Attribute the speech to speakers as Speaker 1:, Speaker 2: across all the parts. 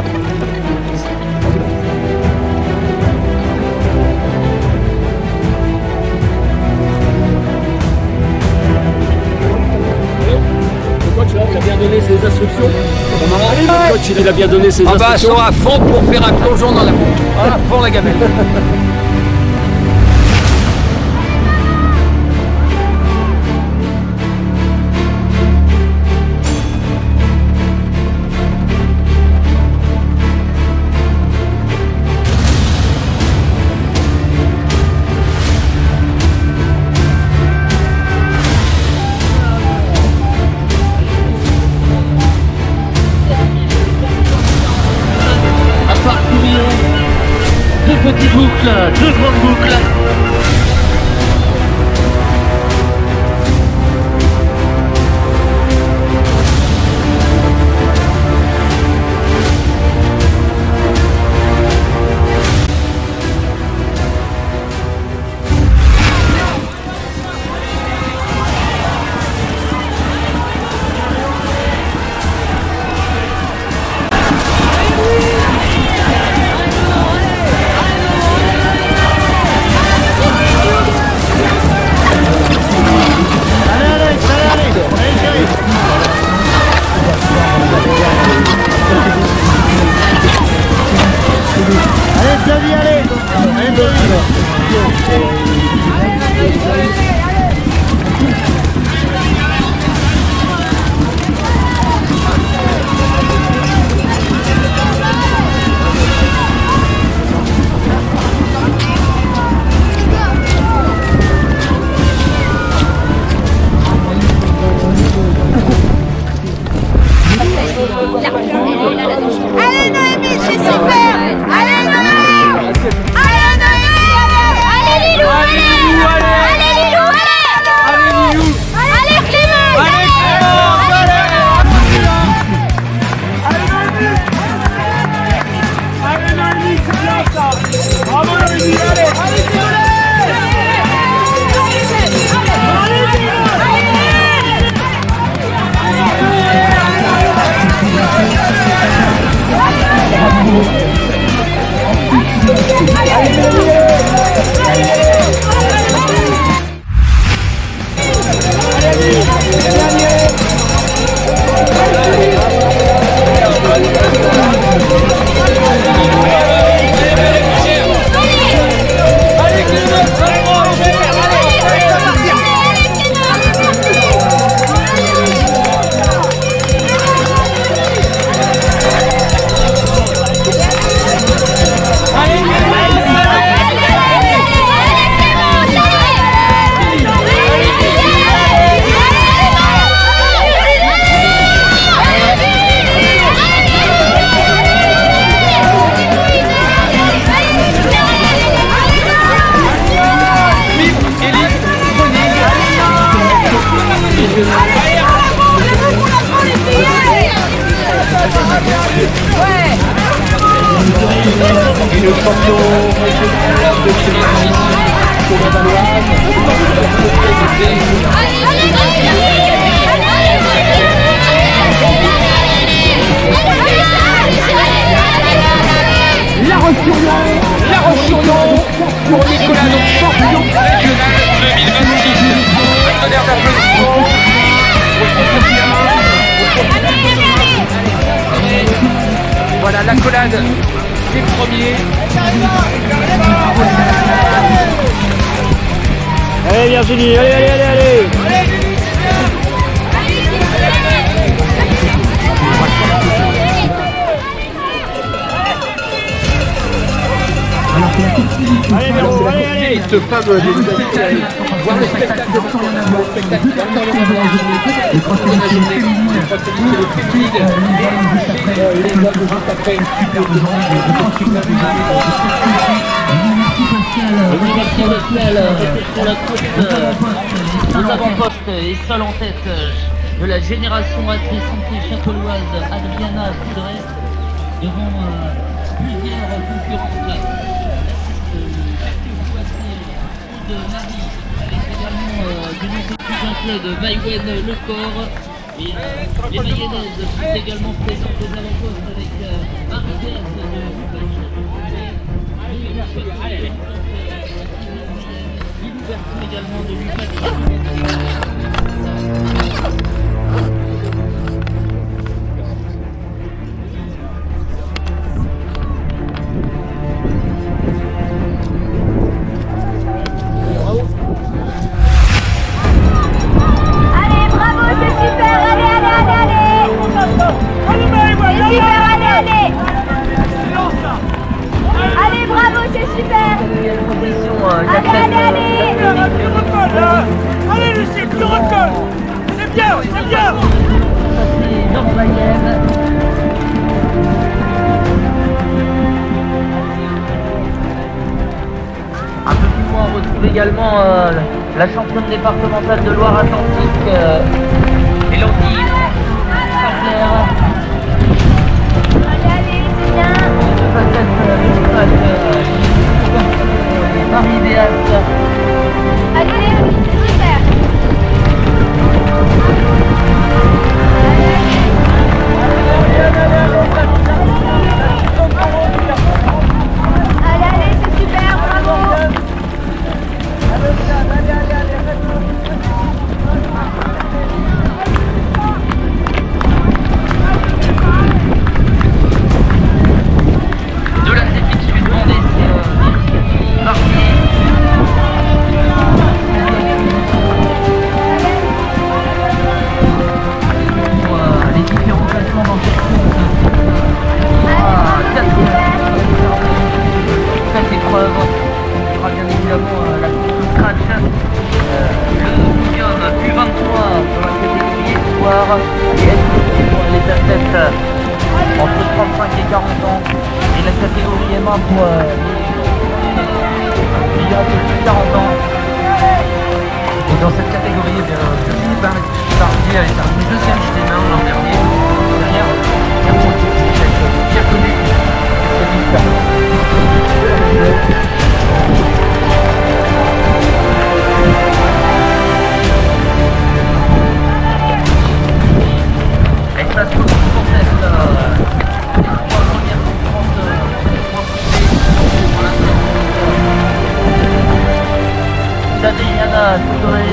Speaker 1: Il a bien donné ses instructions. Le coach, il a bien donné ses instructions.
Speaker 2: Ils sont à fond pour faire un plongeon dans la boucle. Voilà, pour la gamelle.
Speaker 3: Deux petites boucles, deux grandes boucles.
Speaker 4: Allez Noémie, c'est super! Allez Noémie! Allez Noémie! Allez Lilou! Allez Lilou! Allez Clémence!
Speaker 5: Allez Noémie, c'est bien ça! Bravo Noémie, allez!
Speaker 1: Et le champion régional de Clément, Thomas Valois.
Speaker 2: La Roche-sur-Yon pour Nicolas, donc champion régional 2026. Un tonnerre d'applaudissements. Voilà l'accolade des premiers.
Speaker 5: Allez Virginie, allez! Allez Vélo, allez!
Speaker 1: Ce fameux voir le spectacle de
Speaker 3: Pour la course aux avant-postes et seule en tête de la génération santé châteauloise Adriana Coudray devant plusieurs concurrentes de Marie avec également du nom étudiant de Maïwen Le Corps et les Mayennaises sont également présentes aux avant-postes avec
Speaker 4: Allez, bravo, c'est super. Allez, allez, allez, allez. C'est super, allez, allez. Allez, bravo, c'est super. Allez, allez, allez.
Speaker 5: Allez Lucie, tu recolles. C'est bien, c'est bien.
Speaker 3: Un peu plus loin, on retrouve également la championne départementale de Loire-Atlantique, Elodie Sarler.
Speaker 4: Allez, allez, c'est bien.
Speaker 3: Marie Béat.
Speaker 4: Allez, allez, c'est super. Allez, allez, c'est super, bravo.
Speaker 3: De l'athlétique suisse vendée, c'est Marseille. Les différents classements dans cette course. Cette épreuve, il y aura bien évidemment la course de scratch, le podium U23 dans la catégorie espoir et pour les athlètes entre 35 et 40 ans et la catégorie M1 pour les un peu plus de 40 ans. Et dans cette catégorie, eh bien, Virginie Barbier a terminé deuxième chez les mains l'an dernier. Derrière, Pierre connu, elle passe pour cette trois premières concurrentes pour l'instant. Adriana Toudré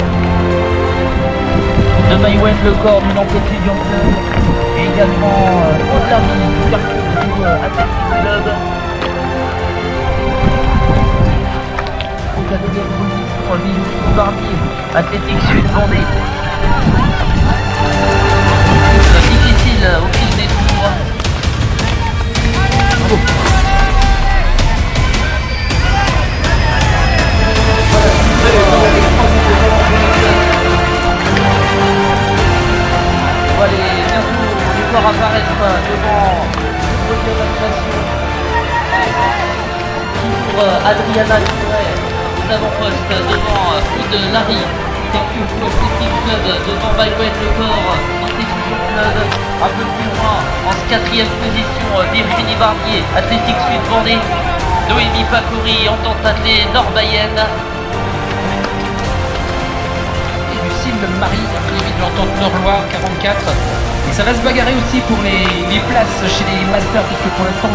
Speaker 3: de Maïwen Le Corps du Nantes Étudiant Club et également Aude-Lamy du Carrefour Athletic Club. La deuxième position, Lilou Barbier, Athlétique Sud Vendée. Difficile au fil des tours. On va bientôt les corps apparaître devant le podium d'animation. Toujours Adriana Touré aux avant-postes devant Aude-Lamy, Carrefour Athletic Club devant Maïwen Le Corps, Antétudiant Club. Un peu plus loin, en quatrième position, Virginie Barbier, Athlétique Sud Vendée, Noémie Pacoury, Entente Athlée Nord-Mayenne.
Speaker 2: Le Marie, privé de l'entente Nord-Loire 44. Et ça va se bagarrer aussi pour les places chez les masters, puisque pour l'instant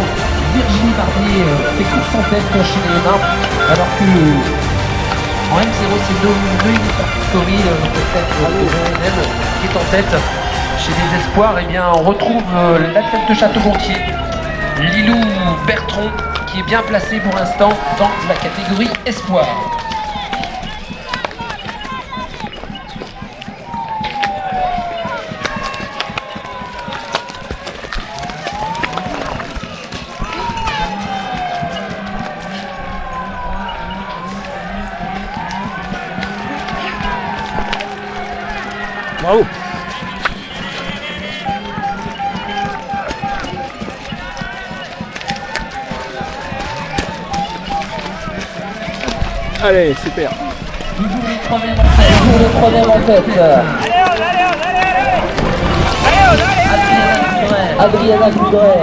Speaker 2: Virginie Barbier fait course en tête chez les mains, alors que en M0 c'est Noémie Pacoury, qui est en tête. Chez les espoirs, eh bien, on retrouve l'athlète de Château-Gontier, Lilou Bertron, qui est bien placé pour l'instant dans la catégorie espoir.
Speaker 5: Bravo. Allez, super.
Speaker 3: Toujours le premier en tête. Adriana Toudré,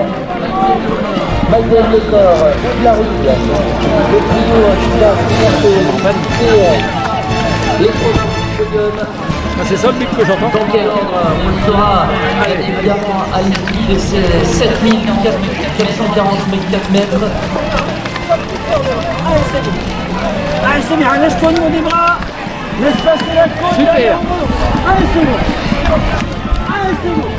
Speaker 3: Maïwen Le Corps, Aude-Lamy, le trio qui va finir de les podium.
Speaker 5: C'est ça le but que j'entends.
Speaker 3: Dans quel ordre on le saura évidemment à l'issue de ces 7444 mètres.
Speaker 5: Allez, c'est bien, lâche-toi au niveau des bras. Laisse passer la côte.
Speaker 1: Super.
Speaker 5: Allez, c'est bon. Allez, c'est bon.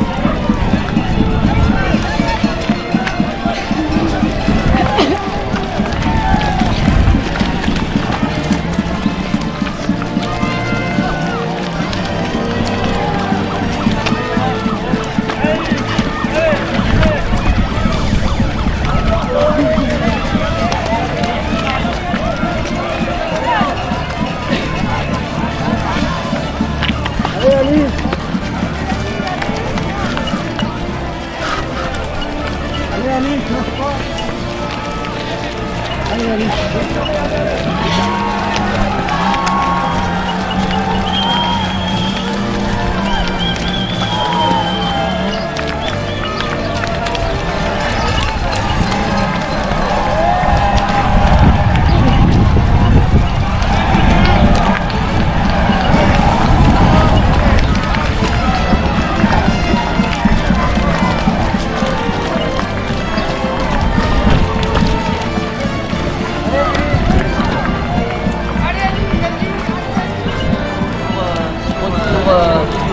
Speaker 5: Allez, allez. Allez, allez, je lâche pas. Allez, allez.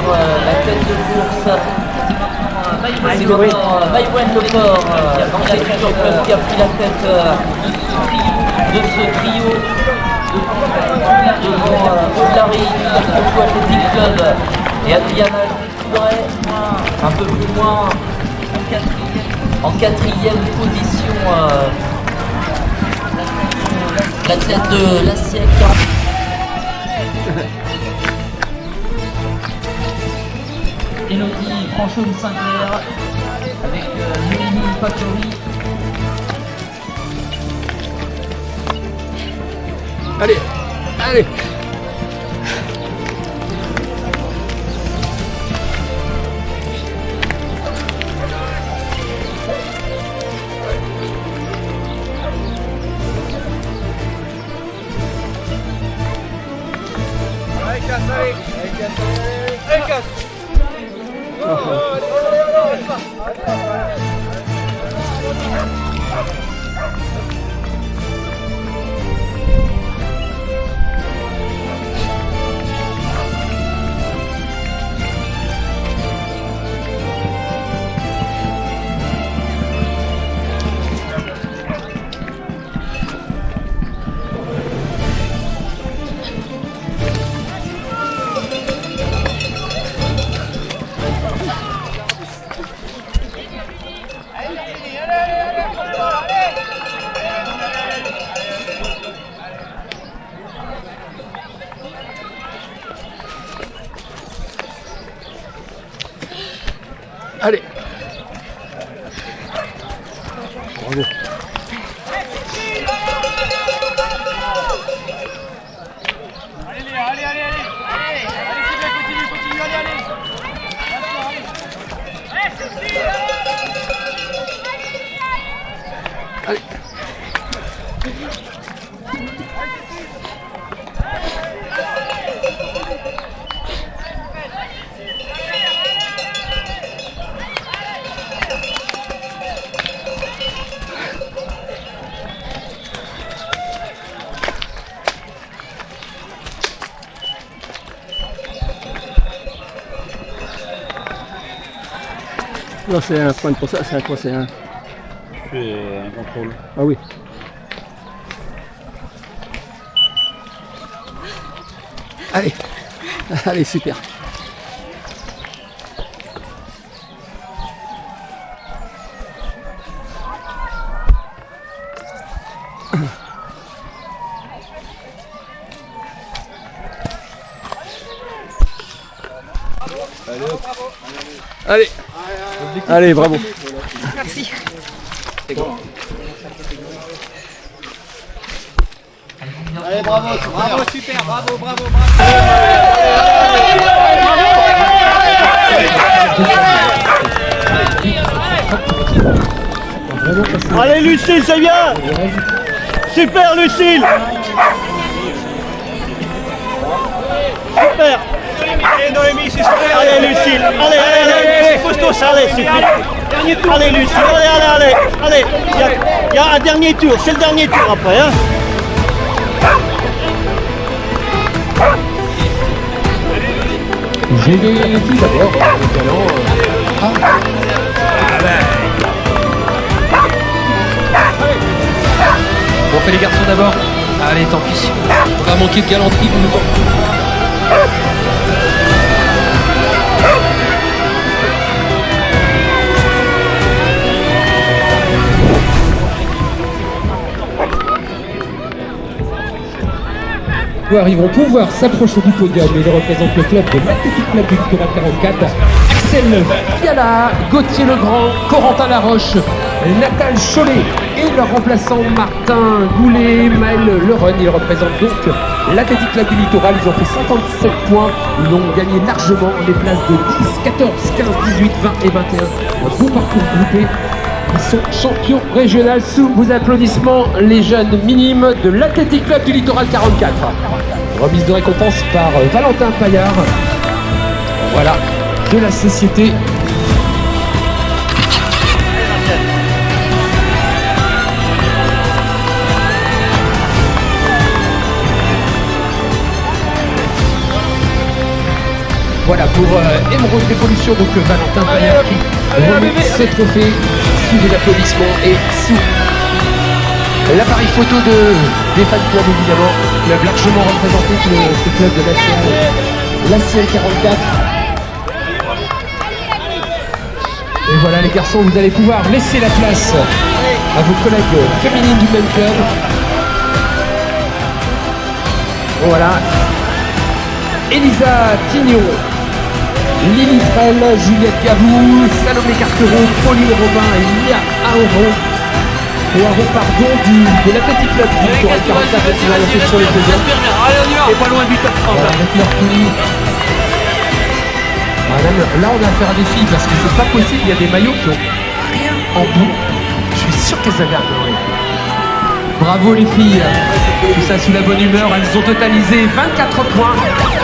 Speaker 3: Sur la tête de course, c'est maintenant Maïwen Leport dans la culture club qui a pris la tête de ce trio devant Oblari du Turco Athletic Club et Adriana Coudray un peu plus loin en quatrième position, l'athlète de la SIEC. Elodie Franchaume-Sinclair avec Noémie Factory.
Speaker 1: Allez, allez. Allez. Bravo. Allez. Non, c'est un point pour ça, c'est un quoi, c'est un...
Speaker 6: C'est un contrôle.
Speaker 1: Ah oui. Allez, allez, super. Allez, allez, bravo.
Speaker 4: Merci.
Speaker 5: Allez, bravo, bravo, super, bravo, bravo, bravo. Allez, Lucille, c'est bien. Super, Lucille. Super. Noémie, c'est super. Allez, Lucille. Allez, allez, allez. C'est costaud, ça, allez, super. Allez, Lucille. Allez, allez, allez. Allez, il y a un dernier tour. C'est le dernier tour après, hein.
Speaker 2: J'ai les filles d'abord, On fait les garçons d'abord. Allez, tant pis. On va manquer de galanterie pour nous. Nous arriverons pouvoir s'approcher du podium et il représente le club de l'Athletic Club du Littoral 44. Axel Fiala, Gauthier Legrand, Corentin Laroche, Natal Cholet et leur remplaçant Martin Goulet, Maël Leron. Ils représentent donc l'Athletic Club du Littoral. Ils ont fait 57 points. Ils ont gagné largement les places de 10, 14, 15, 18, 20 et 21. Un beau parcours groupé. Ils sont champions régionaux. Sous vos applaudissements, les jeunes minimes de l'Athletic Club du Littoral 44. Remise de récompense par Valentin Paillard. Voilà, de la société. Voilà pour Émeraude Révolution, donc Valentin Paillard qui remet ce trophée sous des applaudissements et sous l'appareil photo des fan clubs évidemment. Club largement représenté, ce club de l'ACL 44. Et voilà les garçons, vous allez pouvoir laisser la place à vos collègues féminines du même club. Voilà. Elisa Tignon, Lily Frel, Juliette Gavou, Salomé Carteron, Pauline Robin et Lia Aoron. Et un repardon de l'Athletic Club du Littoral 44 qui va lancer sur les podiums.
Speaker 5: Et pas loin du top 30.
Speaker 2: Voilà, avec leur tenue. Là on a affaire à des filles parce que c'est pas possible, il y a des maillots qui ont rien en bout. Je suis sûr qu'elles avaient adoré. Bravo les filles, tout ça sous la bonne humeur, elles ont totalisé 24 points,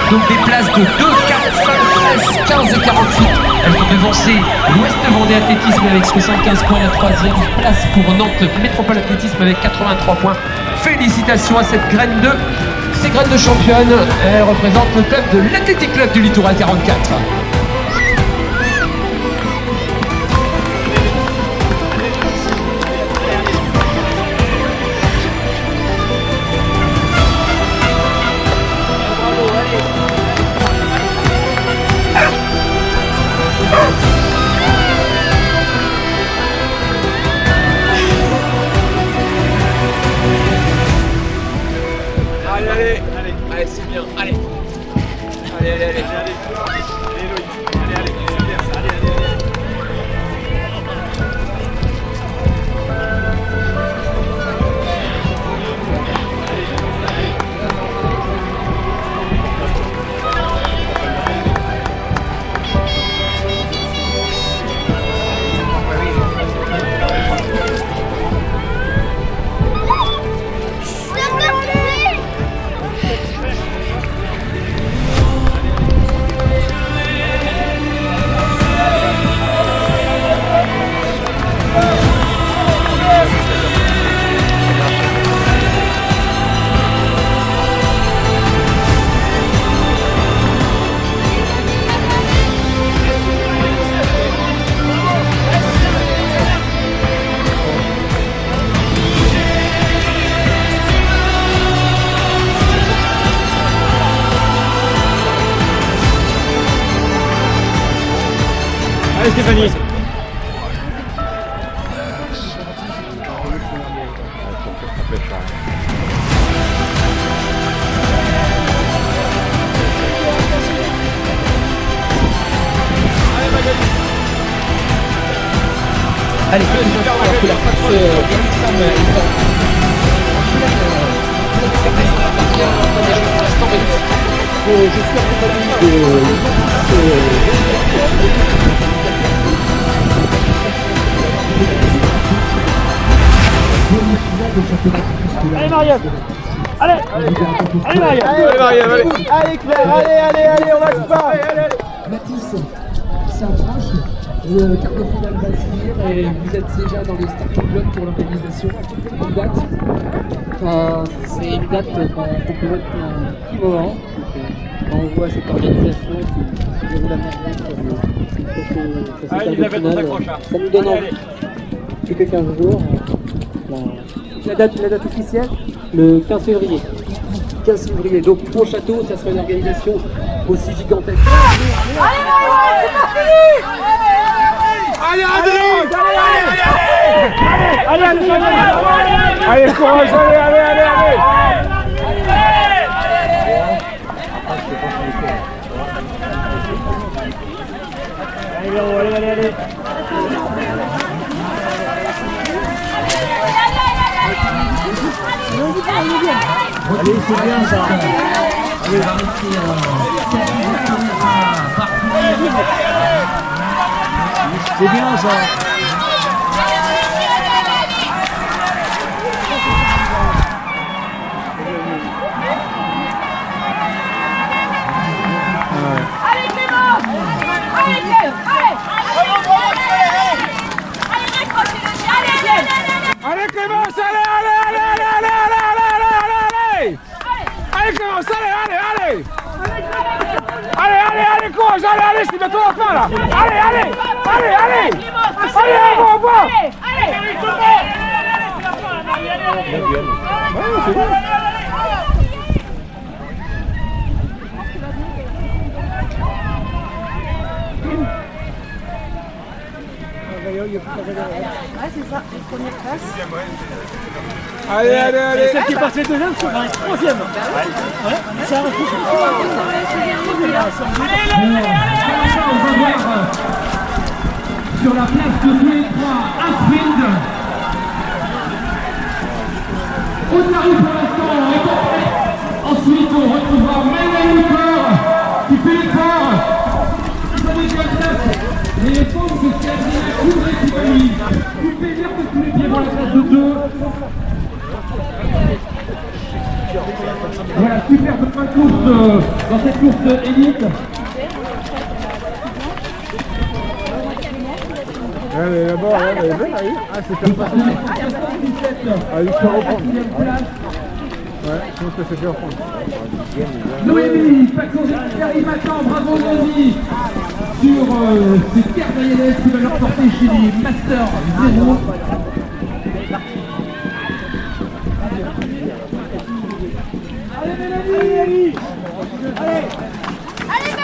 Speaker 2: donc des places de 2, 4, 5, 13, 15 et 48. Elles ont devancé l'Ouest Vendée Athlétisme avec 75 points, la troisième place pour Nantes Métropole Athlétisme avec 83 points. Félicitations à cette graine de, ces graines de championne, elle représente le club de l'Athletic Club du Littoral 44.
Speaker 1: Allez, c'est bien, allez. Allez.
Speaker 5: Allez Stéphanie.
Speaker 2: Allez, alors que la face je suis accompagné
Speaker 5: Allez Marianne. Allez Marianne.
Speaker 1: Allez Claire, allez, on va se battre.
Speaker 2: Mathis s'approche, le quart de finale va se finir et vous êtes déjà dans les starting blocks pour l'organisation. Une date
Speaker 3: C'est une date qu'on peut mettre un petit moment. Quand on voit cette organisation
Speaker 1: Ça nous donne envie. Plus que 15 jours. La date officielle, le 15 février. 15 février. Donc au château, ça sera une organisation aussi gigantesque.
Speaker 7: Allez André! Allez courage, allez!
Speaker 5: Allez. Allez, c'est bien ça. C'est bien ça.
Speaker 4: Allez Clément! Allez Clément! Allez raccrochez-le!
Speaker 7: Allez Clémence, allez! Allez Clémence, allez, courage, allez, c'est bientôt la fin là! Allez! Allez, au revoir! Allez!
Speaker 5: Celle qui est passée deuxième, c'est troisième. Ouais. Ça
Speaker 2: On va voir sur la place de tous les trois un sprint. Haute-Marie pour l'instant est complète. Ensuite on retrouvera Maël Lecor qui fait l'effort. Sa deuxième place. Et les forces c'est Adrien Coudray qui va lui couper l'herbe de tous les pieds pour la place de 2. Voilà, superbe fin de course dans cette course élite.
Speaker 7: Allez, là-bas, allez. Ah, c'est sympa. Allez, il faut reprendre. Ouais, je pense que c'est fait reprendre.
Speaker 2: Noémie, Paco-Zerri Matan, bravo Noémie sur ces terres mayonnaises qui va leur porter chez les Masters 0.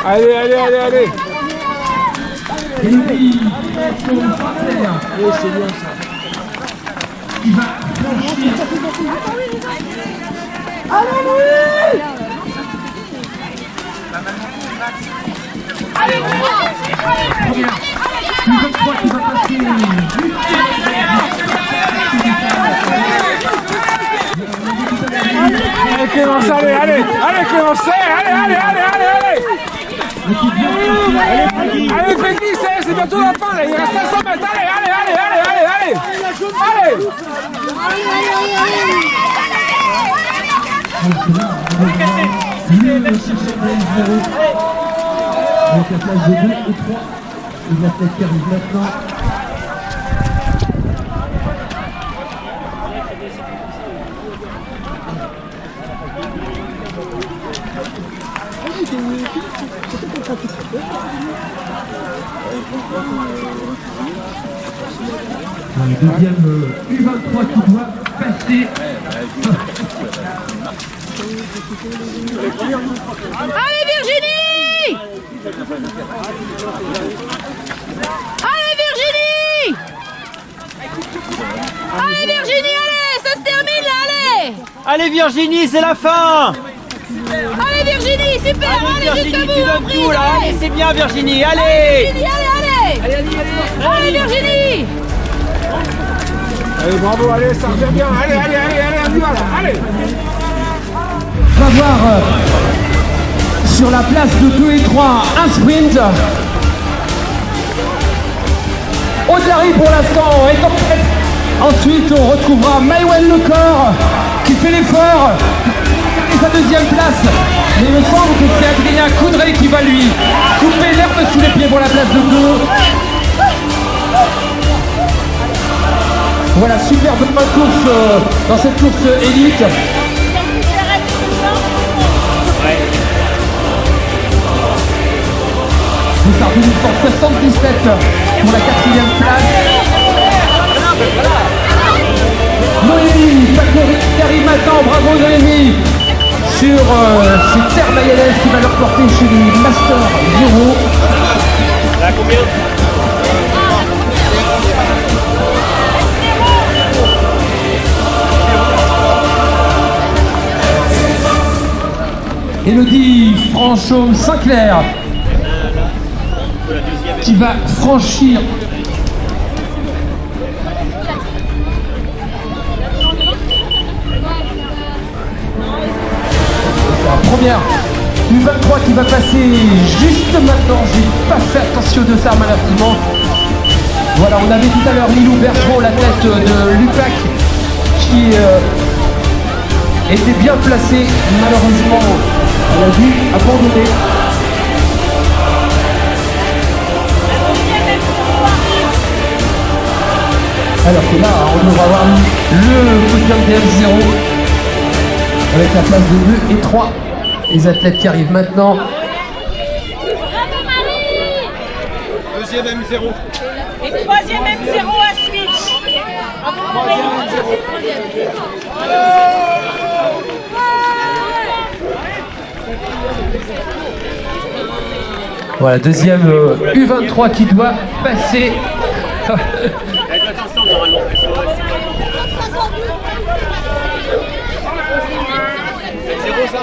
Speaker 7: Allez.
Speaker 2: Mélodie, sur le parterre.
Speaker 5: Oui, c'est bien ça.
Speaker 2: Il va franchir. Je crois qu'il va passer
Speaker 7: Allez Clémence, allez Clémence, allez! Allez Peggy, c'est bientôt la fin là, il reste 500 mètres, allez!
Speaker 2: Donc la place de 2 et 3, il va peut-être qui arrive maintenant. Le deuxième U23 qui doit passer.
Speaker 4: Allez Virginie! Allez Virginie! Allez Virginie, allez! Ça se termine là, allez!
Speaker 5: Allez Virginie, c'est la fin.
Speaker 4: Allez Virginie, super! Allez
Speaker 5: Virginie,
Speaker 4: jusqu'à
Speaker 5: tu
Speaker 4: bout,
Speaker 5: donnes
Speaker 4: reprise,
Speaker 5: tout là.
Speaker 4: allez!
Speaker 5: Allez, c'est bien Virginie, allez.
Speaker 4: Virginie, allez! Allez Virginie!
Speaker 7: Allez, bravo, allez, ça revient bien, allez, on y va là, allez!
Speaker 2: On va voir sur la place de 2 et 3 un sprint. Haute-Marie pour l'instant est en tête. Ensuite on retrouvera Maël Lecor qui fait l'effort et sa deuxième place. Mais il me semble que c'est Adrien Coudray qui va lui couper l'herbe sous les pieds pour la place de 2. Voilà, superbe course dans cette course élite. Dossard 2177 pour la 4e place. Noémie Fakori qui arrive maintenant, bravo Noémie, sur ces terres mayonnaises qui va leur porter chez les Masters 0.
Speaker 5: Là, combien?
Speaker 2: Élodie Franchaume-Sinclair qui va franchir la première U23 qui va passer juste maintenant. J'ai pas fait attention de ça malheureusement. Voilà, on avait tout à l'heure Lilou Bertrand, la tête de l'UPAC qui était bien placée. Malheureusement, elle a dû abandonner. Alors que là, on devra avoir le podium des F0 avec la place de 2 et 3. Les athlètes qui arrivent maintenant.
Speaker 5: Deuxième M0.
Speaker 4: Et troisième M0 à Switch.
Speaker 2: Voilà, deuxième U23 qui doit passer.
Speaker 5: Elle doit être ensemble normalement. C'est 0 ça.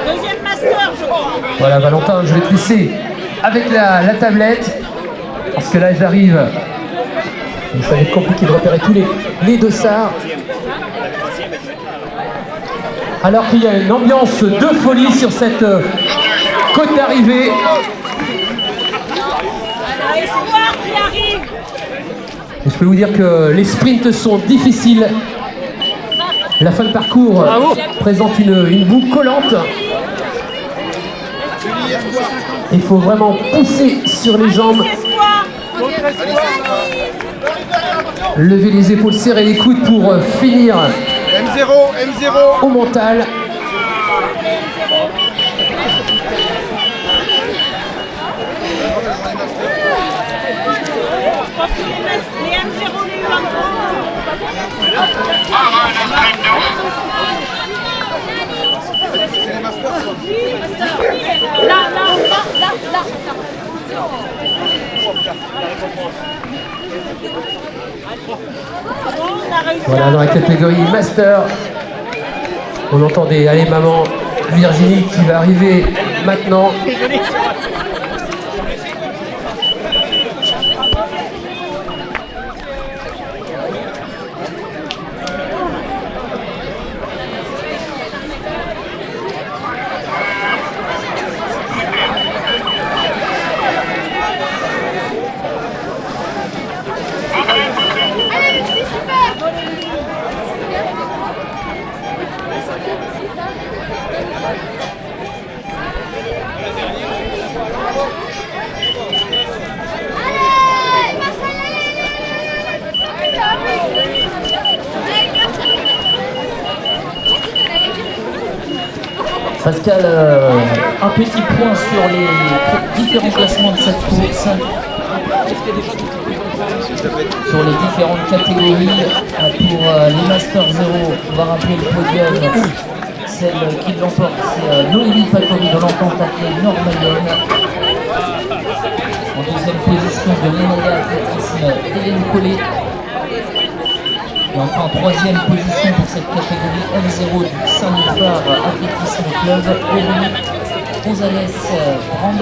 Speaker 4: Deuxième master, je crois.
Speaker 2: Voilà, Valentin, je vais te laisser avec la tablette. Parce que là, ils arrivent. Et ça va être compliqué de repérer tous les dossards. Alors qu'il y a une ambiance de folie sur cette côte d'arrivée.
Speaker 4: Espoir qui arrive.
Speaker 2: Et je peux vous dire que les sprints sont difficiles. La fin de parcours présente une boue collante. Il faut vraiment pousser sur les jambes. Lever les épaules, serrer les coudes pour finir
Speaker 7: M0
Speaker 2: au mental.
Speaker 4: Les M0, les U23.
Speaker 2: Voilà, dans la catégorie Master, on entendait, allez maman, Virginie qui va arriver maintenant.
Speaker 3: Pascal, un petit point sur les différents classements de cette course. Sur les différentes catégories, pour les Masters 0, on va rappeler le podium. Celle qui l'emporte, c'est Noémie Fakori de l'entente athlète Nord-Mayenne. En deuxième position de l'Enaya Athlétisme, Hélène Collet. Et enfin en troisième position pour cette catégorie M0 du Saint-Niphar Athlétisme Club, Aurélie Gonzalez Brand.